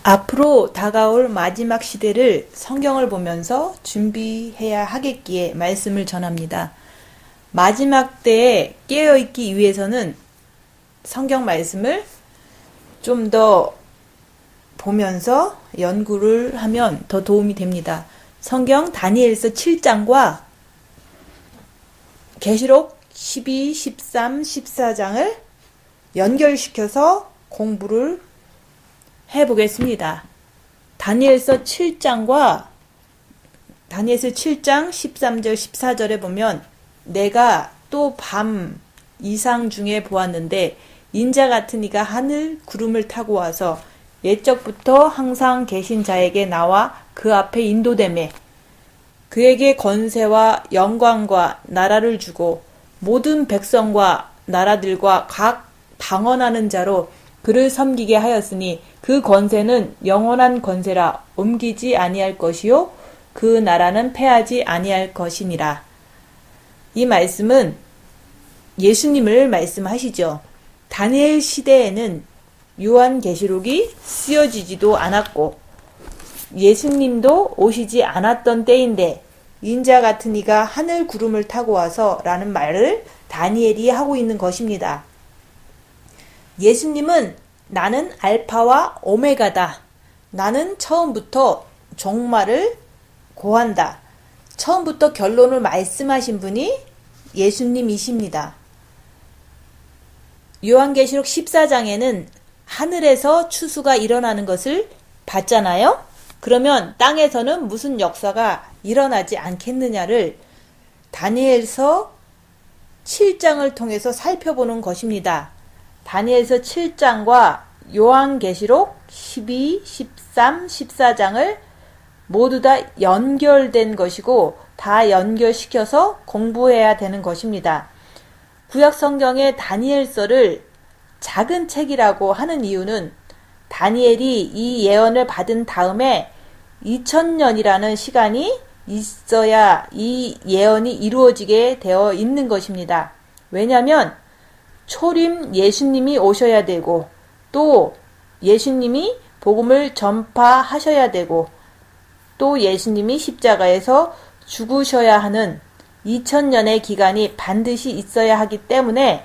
앞으로 다가올 마지막 시대를 성경을 보면서 준비해야 하겠기에 말씀을 전합니다. 마지막 때에 깨어있기 위해서는 성경 말씀을 좀 더 보면서 연구를 하면 더 도움이 됩니다. 성경 다니엘서 7장과 계시록 12, 13, 14장을 연결시켜서 공부를 해보겠습니다. 다니엘서 7장 13절 14절에 보면 내가 또 밤 이상 중에 보았는데 인자 같은 이가 하늘 구름을 타고 와서 옛적부터 항상 계신 자에게 나와 그 앞에 인도되매 그에게 권세와 영광과 나라를 주고 모든 백성과 나라들과 각 방언하는 자로 그를 섬기게 하였으니 그 권세는 영원한 권세라 옮기지 아니할 것이요 그 나라는 패하지 아니할 것이니라. 이 말씀은 예수님을 말씀하시죠. 다니엘 시대에는 요한계시록이 쓰여지지도 않았고 예수님도 오시지 않았던 때인데 인자 같은 이가 하늘 구름을 타고 와서 라는 말을 다니엘이 하고 있는 것입니다. 예수님은 나는 알파와 오메가다. 나는 처음부터 종말을 고한다. 처음부터 결론을 말씀하신 분이 예수님이십니다. 요한계시록 14장에는 하늘에서 추수가 일어나는 것을 봤잖아요. 그러면 땅에서는 무슨 역사가 일어나지 않겠느냐를 다니엘서 7장을 통해서 살펴보는 것입니다. 다니엘서 7장과 요한계시록 12, 13, 14장을 모두 다 연결된 것이고 다 연결시켜서 공부해야 되는 것입니다. 구약성경의 다니엘서를 작은 책이라고 하는 이유는 다니엘이 이 예언을 받은 다음에 2000년이라는 시간이 있어야 이 예언이 이루어지게 되어 있는 것입니다. 왜냐하면 초림 예수님이 오셔야 되고 또 예수님이 복음을 전파하셔야 되고 또 예수님이 십자가에서 죽으셔야 하는 2000년의 기간이 반드시 있어야 하기 때문에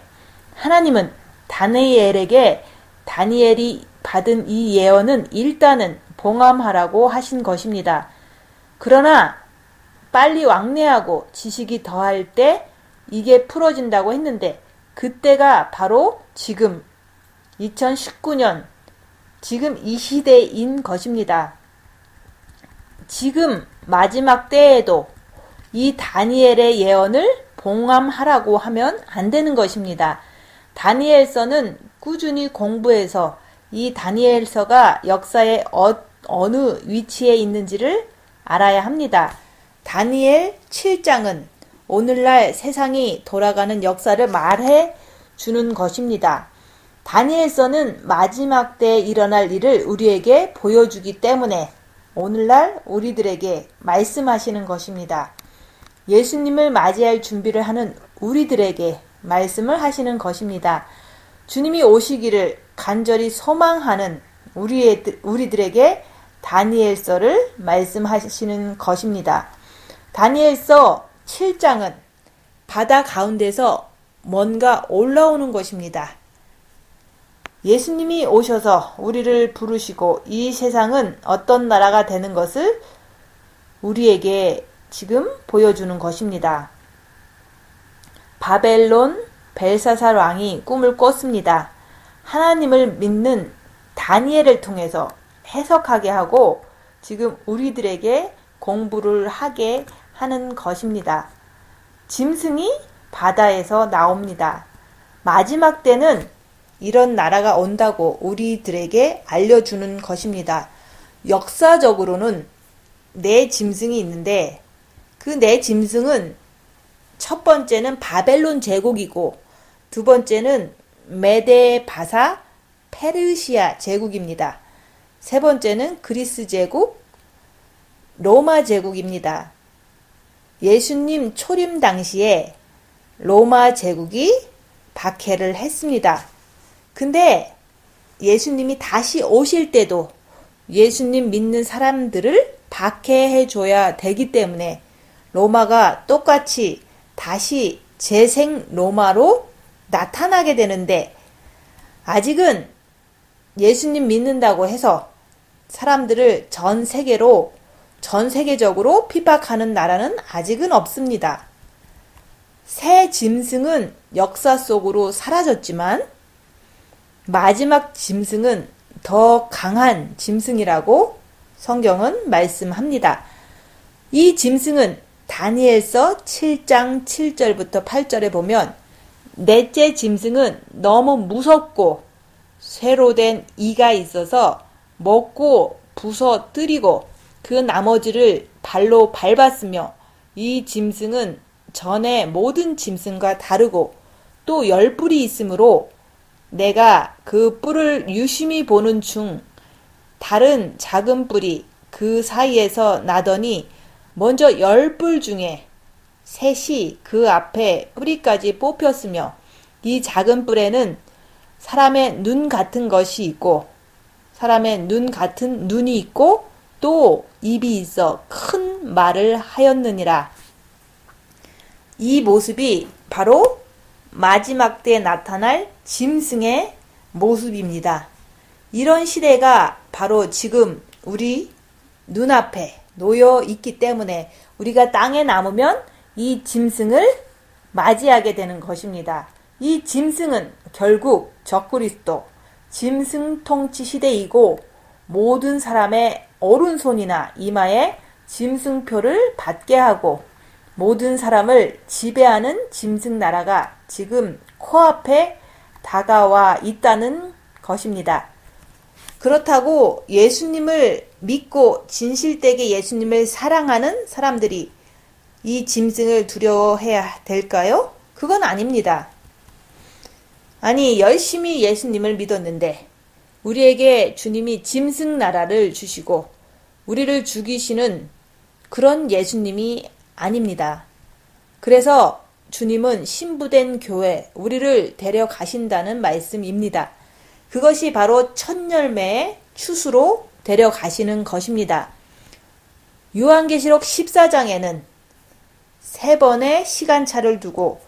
하나님은 다니엘에게 다니엘이 받은 이 예언은 일단은 봉함하라고 하신 것입니다. 그러나 빨리 왕래하고 지식이 더할 때 이게 풀어진다고 했는데 그때가 바로 지금 2019년 지금 이 시대인 것입니다. 지금 마지막 때에도 이 다니엘의 예언을 봉함하라고 하면 안 되는 것입니다. 다니엘서는 꾸준히 공부해서 이 다니엘서가 역사의 어느 위치에 있는지를 알아야 합니다. 다니엘 7장은 오늘날 세상이 돌아가는 역사를 말해 주는 것입니다. 다니엘서는 마지막 때에 일어날 일을 우리에게 보여주기 때문에 오늘날 우리들에게 말씀하시는 것입니다. 예수님을 맞이할 준비를 하는 우리들에게 말씀을 하시는 것입니다. 주님이 오시기를 간절히 소망하는 우리들에게 다니엘서를 말씀하시는 것입니다. 다니엘서 7장은 바다 가운데서 뭔가 올라오는 것입니다. 예수님이 오셔서 우리를 부르시고 이 세상은 어떤 나라가 되는 것을 우리에게 지금 보여주는 것입니다. 바벨론 벨사살 왕이 꿈을 꿨습니다. 하나님을 믿는 다니엘을 통해서 해석하게 하고 지금 우리들에게 공부를 하게 하는 것입니다. 짐승이 바다에서 나옵니다. 마지막 때는 이런 나라가 온다고 우리들에게 알려주는 것입니다. 역사적으로는 네 짐승이 있는데 그 네 짐승은 첫 번째는 바벨론 제국이고 두 번째는 메데 바사 페르시아 제국입니다. 세 번째는 그리스 제국, 로마 제국입니다. 예수님 초림 당시에 로마 제국이 박해를 했습니다. 근데 예수님이 다시 오실 때도 예수님 믿는 사람들을 박해해줘야 되기 때문에 로마가 똑같이 다시 재생 로마로 나타나게 되는데, 아직은 예수님 믿는다고 해서 사람들을 전 세계적으로 핍박하는 나라는 아직은 없습니다. 새 짐승은 역사 속으로 사라졌지만 마지막 짐승은 더 강한 짐승이라고 성경은 말씀합니다. 이 짐승은 다니엘서 7장 7절부터 8절에 보면, 넷째 짐승은 너무 무섭고 쇠로 된 이가 있어서 먹고 부서뜨리고 그 나머지를 발로 밟았으며, 이 짐승은 전에 모든 짐승과 다르고 또 10뿔이 있으므로 내가 그 뿔을 유심히 보는 중 다른 작은 뿔이 그 사이에서 나더니 먼저 10뿔 중에 셋이 그 앞에 뿌리까지 뽑혔으며, 이 작은 뿔에는 사람의 눈 같은 것이 있고 사람의 눈 같은 눈이 있고 또 입이 있어 큰 말을 하였느니라. 이 모습이 바로 마지막 때에 나타날 짐승의 모습입니다. 이런 시대가 바로 지금 우리 눈앞에 놓여 있기 때문에 우리가 땅에 남으면 이 짐승을 맞이하게 되는 것입니다. 이 짐승은 결국 적그리스도, 짐승 통치 시대이고, 모든 사람의 오른손이나 이마에 짐승표를 받게 하고 모든 사람을 지배하는 짐승 나라가 지금 코앞에 다가와 있다는 것입니다. 그렇다고 예수님을 믿고 진실되게 예수님을 사랑하는 사람들이 이 짐승을 두려워해야 될까요? 그건 아닙니다. 아니, 열심히 예수님을 믿었는데 우리에게 주님이 짐승 나라를 주시고 우리를 죽이시는 그런 예수님이 아닙니다. 그래서 주님은 신부된 교회, 우리를 데려가신다는 말씀입니다. 그것이 바로 첫 열매의 추수로 데려가시는 것입니다. 요한계시록 14장에는 3번의 시간차를 두고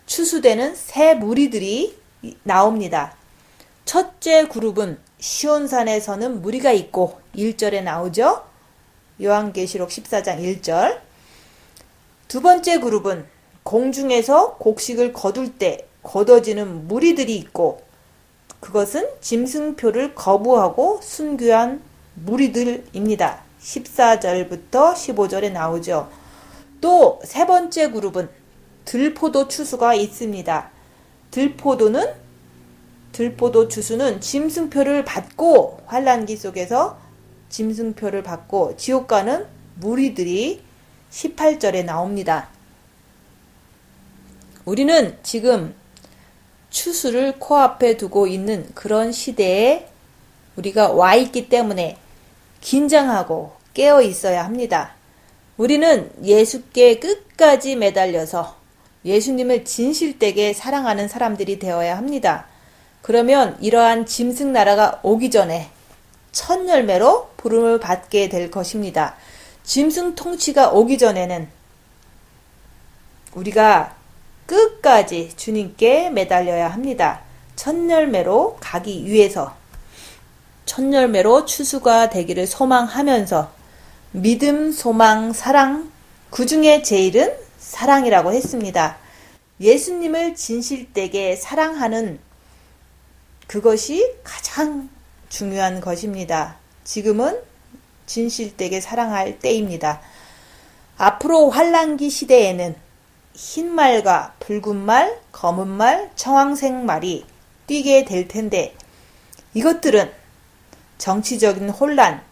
추수되는 새 무리들이 나옵니다. 첫째 그룹은 시온산에서는 무리가 있고 1절에 나오죠. 요한계시록 14장 1절. 두 번째 그룹은 공중에서 곡식을 거둘 때 걷어지는 무리들이 있고, 그것은 짐승표를 거부하고 순교한 무리들입니다. 14절부터 15절에 나오죠. 또 세 번째 그룹은 들포도 추수가 있습니다. 들포도 추수는 짐승표를 받고 환난기 속에서 짐승표를 받고 지옥 가는 무리들이 18절에 나옵니다. 우리는 지금 추수를 코앞에 두고 있는 그런 시대에 우리가 와 있기 때문에 긴장하고 깨어 있어야 합니다. 우리는 예수께 끝까지 매달려서 예수님을 진실되게 사랑하는 사람들이 되어야 합니다. 그러면 이러한 짐승 나라가 오기 전에 첫 열매로 부름을 받게 될 것입니다. 짐승 통치가 오기 전에는 우리가 끝까지 주님께 매달려야 합니다. 첫 열매로 가기 위해서, 첫 열매로 추수가 되기를 소망하면서 믿음, 소망, 사랑, 그 중에 제일은 사랑이라고 했습니다. 예수님을 진실되게 사랑하는 그것이 가장 중요한 것입니다. 지금은 진실되게 사랑할 때입니다. 앞으로 환난기 시대에는 흰 말과 붉은 말, 검은 말, 청황색 말이 뛰게 될 텐데, 이것들은 정치적인 혼란,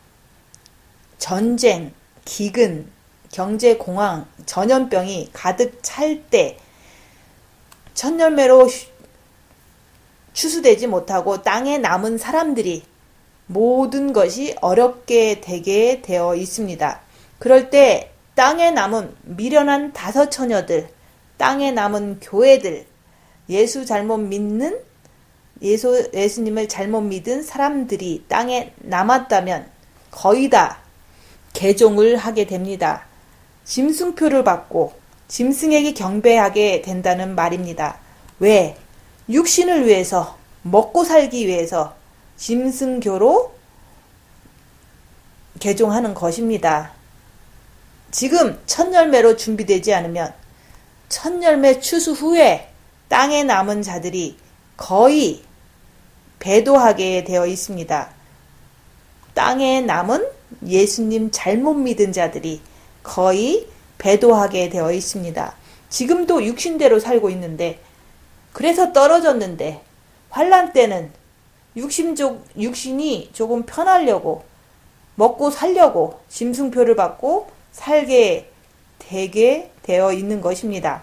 전쟁, 기근, 경제공황, 전염병이 가득 찰 때 첫 열매로 추수되지 못하고 땅에 남은 사람들이 모든 것이 어렵게 되게 되어 있습니다. 그럴 때 땅에 남은 미련한 다섯 처녀들, 땅에 남은 교회들, 예수님을 잘못 믿은 사람들이 땅에 남았다면 거의 다 개종을 하게 됩니다. 짐승표를 받고 짐승에게 경배하게 된다는 말입니다. 왜? 육신을 위해서, 먹고 살기 위해서 짐승교로 개종하는 것입니다. 지금 첫 열매로 준비되지 않으면 첫 열매 추수 후에 땅에 남은 자들이 거의 배도하게 되어 있습니다. 땅에 남은 예수님 잘못 믿은 자들이 거의 배도하게 되어 있습니다. 지금도 육신대로 살고 있는데, 그래서 떨어졌는데, 환난 때는 육신이 조금 편하려고, 먹고 살려고 짐승표를 받고 살게 되게 되어 있는 것입니다.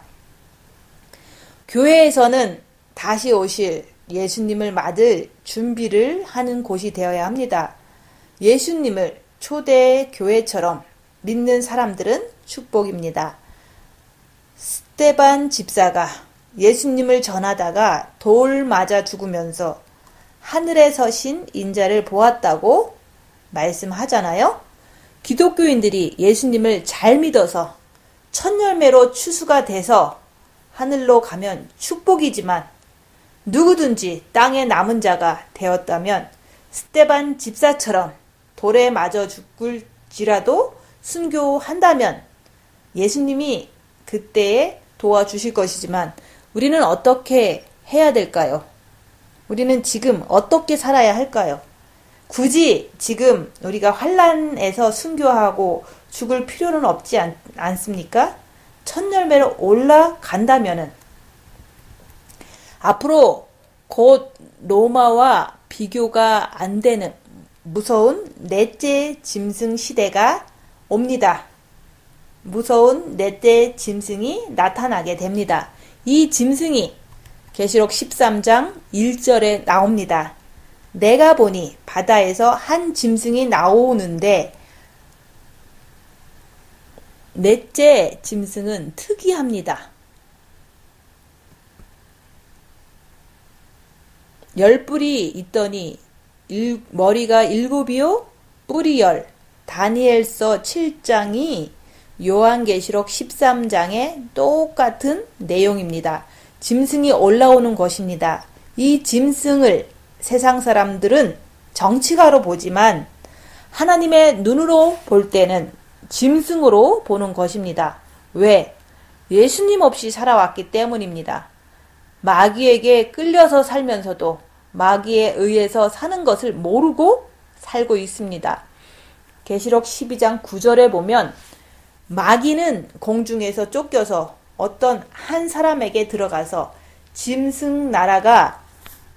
교회에서는 다시 오실 예수님을 맞을 준비를 하는 곳이 되어야 합니다. 예수님을 초대 교회처럼 믿는 사람들은 축복입니다. 스데반 집사가 예수님을 전하다가 돌 맞아 죽으면서 하늘에 서신 인자를 보았다고 말씀하잖아요. 기독교인들이 예수님을 잘 믿어서 첫 열매로 추수가 돼서 하늘로 가면 축복이지만, 누구든지 땅에 남은 자가 되었다면 스데반 집사처럼 돌에 맞아 죽을지라도 순교한다면 예수님이 그때에 도와주실 것이지만, 우리는 어떻게 해야 될까요? 우리는 지금 어떻게 살아야 할까요? 굳이 지금 우리가 환난에서 순교하고 죽을 필요는 없지 않습니까? 첫 열매로 올라간다면은 앞으로 곧 로마와 비교가 안 되는 무서운 넷째 짐승 시대가 옵니다. 무서운 넷째 짐승이 나타나게 됩니다. 이 짐승이 계시록 13장 1절에 나옵니다. 내가 보니 바다에서 한 짐승이 나오는데, 넷째 짐승은 특이합니다. 10뿔이 있더니 머리가 7이요 뿔이 10. 다니엘서 7장이 요한계시록 13장의 똑같은 내용입니다. 짐승이 올라오는 것입니다. 이 짐승을 세상 사람들은 정치가로 보지만 하나님의 눈으로 볼 때는 짐승으로 보는 것입니다. 왜? 예수님 없이 살아왔기 때문입니다. 마귀에게 끌려서 살면서도 마귀에 의해서 사는 것을 모르고 살고 있습니다. 계시록 12장 9절에 보면 마귀는 공중에서 쫓겨서 어떤 한 사람에게 들어가서 짐승 나라가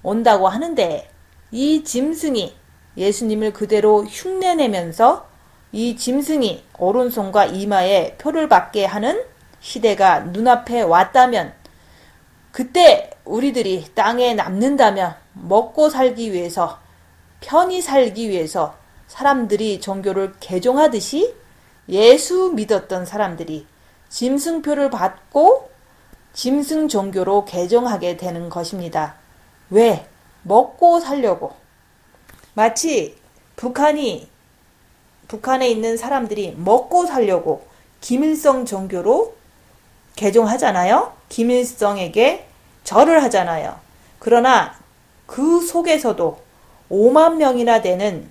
온다고 하는데, 이 짐승이 예수님을 그대로 흉내내면서 이 짐승이 오른손과 이마에 표를 받게 하는 시대가 눈앞에 왔다면, 그때 우리들이 땅에 남는다면 먹고 살기 위해서, 편히 살기 위해서 사람들이 종교를 개종하듯이 예수 믿었던 사람들이 짐승표를 받고 짐승 종교로 개종하게 되는 것입니다. 왜? 먹고 살려고. 마치 북한에 있는 사람들이 먹고 살려고 김일성 종교로 개종하잖아요. 김일성에게 절을 하잖아요. 그러나 그 속에서도 5만 명이나 되는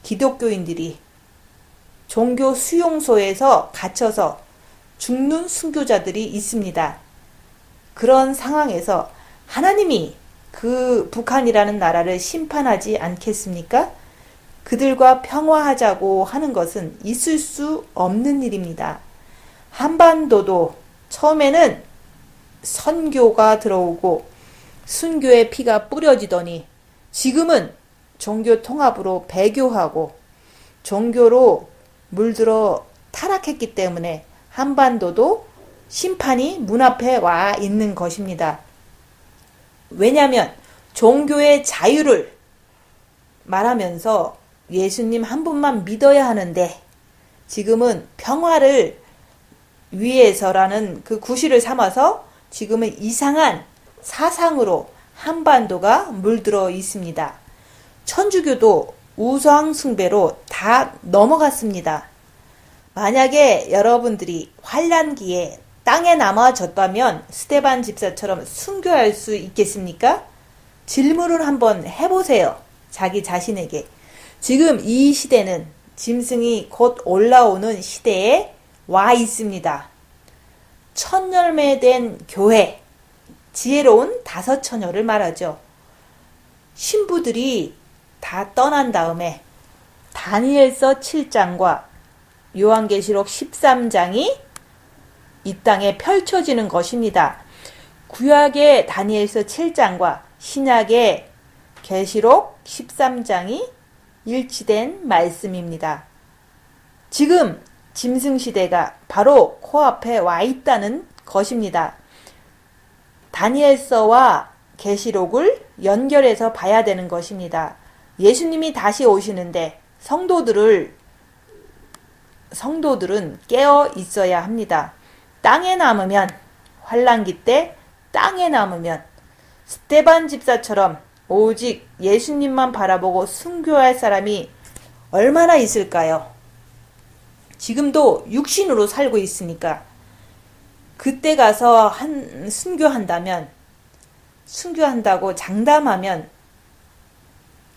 기독교인들이 종교 수용소에서 갇혀서 죽는 순교자들이 있습니다. 그런 상황에서 하나님이 그 북한이라는 나라를 심판하지 않겠습니까? 그들과 평화하자고 하는 것은 있을 수 없는 일입니다. 한반도도 처음에는 선교가 들어오고 순교의 피가 뿌려지더니 지금은 종교 통합으로 배교하고 종교로 물들어 타락했기 때문에 한반도도 심판이 문 앞에 와 있는 것입니다. 왜냐하면 종교의 자유를 말하면서 예수님 한 분만 믿어야 하는데, 지금은 평화를 위해서라는 그 구실을 삼아서 지금은 이상한 사상으로 한반도가 물들어 있습니다. 천주교도 우상 숭배로 다 넘어갔습니다. 만약에 여러분들이 환란기에 땅에 남아졌다면 스데반 집사처럼 순교할 수 있겠습니까? 질문을 한번 해보세요. 자기 자신에게. 지금 이 시대는 짐승이 곧 올라오는 시대에 와 있습니다. 천열매된 교회, 지혜로운 다섯 처녀를 말하죠. 신부들이 다 떠난 다음에 다니엘서 7장과 요한계시록 13장이 이 땅에 펼쳐지는 것입니다. 구약의 다니엘서 7장과 신약의 계시록 13장이 일치된 말씀입니다. 지금 짐승시대가 바로 코앞에 와 있다는 것입니다. 다니엘서와 계시록을 연결해서 봐야 되는 것입니다. 예수님이 다시 오시는데 성도들은 깨어 있어야 합니다. 땅에 남으면, 환란기 때 땅에 남으면 스데반 집사처럼 오직 예수님만 바라보고 순교할 사람이 얼마나 있을까요? 지금도 육신으로 살고 있으니까 그때 가서 순교한다고 장담하면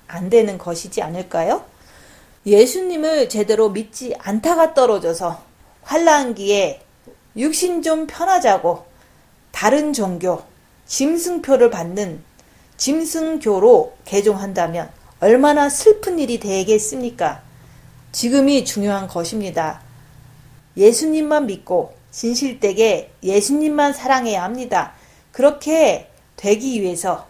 안 되는 것이지 않을까요? 예수님을 제대로 믿지 않다가 떨어져서 환란기에 육신 좀 편하자고 다른 종교, 짐승표를 받는 짐승교로 개종한다면 얼마나 슬픈 일이 되겠습니까? 지금이 중요한 것입니다. 예수님만 믿고 진실되게 예수님만 사랑해야 합니다. 그렇게 되기 위해서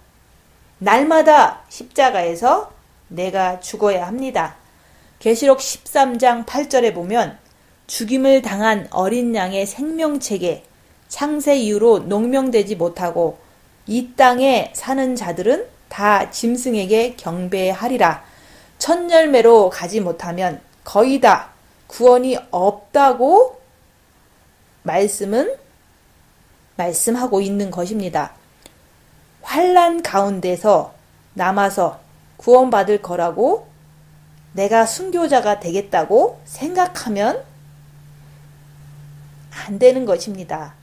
날마다 십자가에서 내가 죽어야 합니다. 계시록 13장 8절에 보면 죽임을 당한 어린 양의 생명책에 창세 이후로 농명되지 못하고 이 땅에 사는 자들은 다 짐승에게 경배하리라. 첫 열매로 가지 못하면 거의 다 구원이 없다고 말씀하고 있는 것입니다. 환난 가운데서 남아서 구원받을 거라고 내가 순교자가 되겠다고 생각하면 안 되는 것입니다.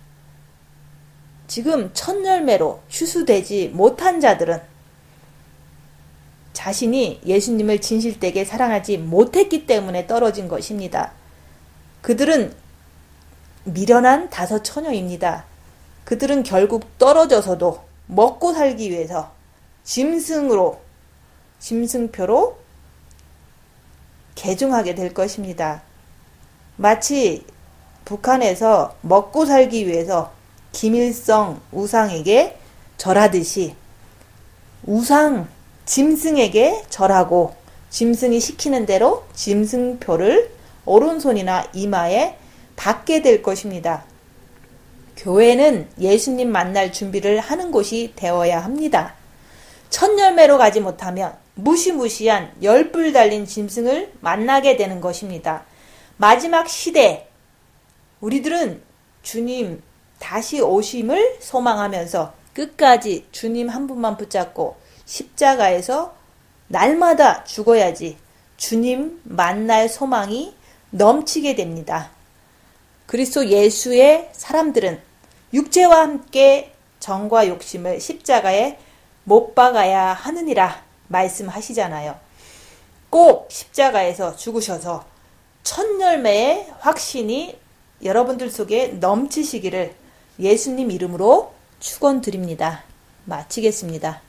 지금 첫 열매로 휴수되지 못한 자들은 자신이 예수님을 진실되게 사랑하지 못했기 때문에 떨어진 것입니다. 그들은 미련한 다섯 처녀입니다. 그들은 결국 떨어져서도 먹고 살기 위해서 짐승표로 개종하게 될 것입니다. 마치 북한에서 먹고 살기 위해서 김일성 우상에게 절하듯이 짐승에게 절하고 짐승이 시키는 대로 짐승표를 오른손이나 이마에 받게 될 것입니다. 교회는 예수님 만날 준비를 하는 곳이 되어야 합니다. 첫 열매로 가지 못하면 무시무시한 열불 달린 짐승을 만나게 되는 것입니다. 마지막 시대 우리들은 주님 다시 오심을 소망하면서 끝까지 주님 한 분만 붙잡고 십자가에서 날마다 죽어야지 주님 만날 소망이 넘치게 됩니다. 그리스도 예수의 사람들은 육체와 함께 정과 욕심을 십자가에 못 박아야 하느니라 말씀하시잖아요. 꼭 십자가에서 죽으셔서 첫 열매의 확신이 여러분들 속에 넘치시기를 예수님 이름으로 축원드립니다. 마치겠습니다.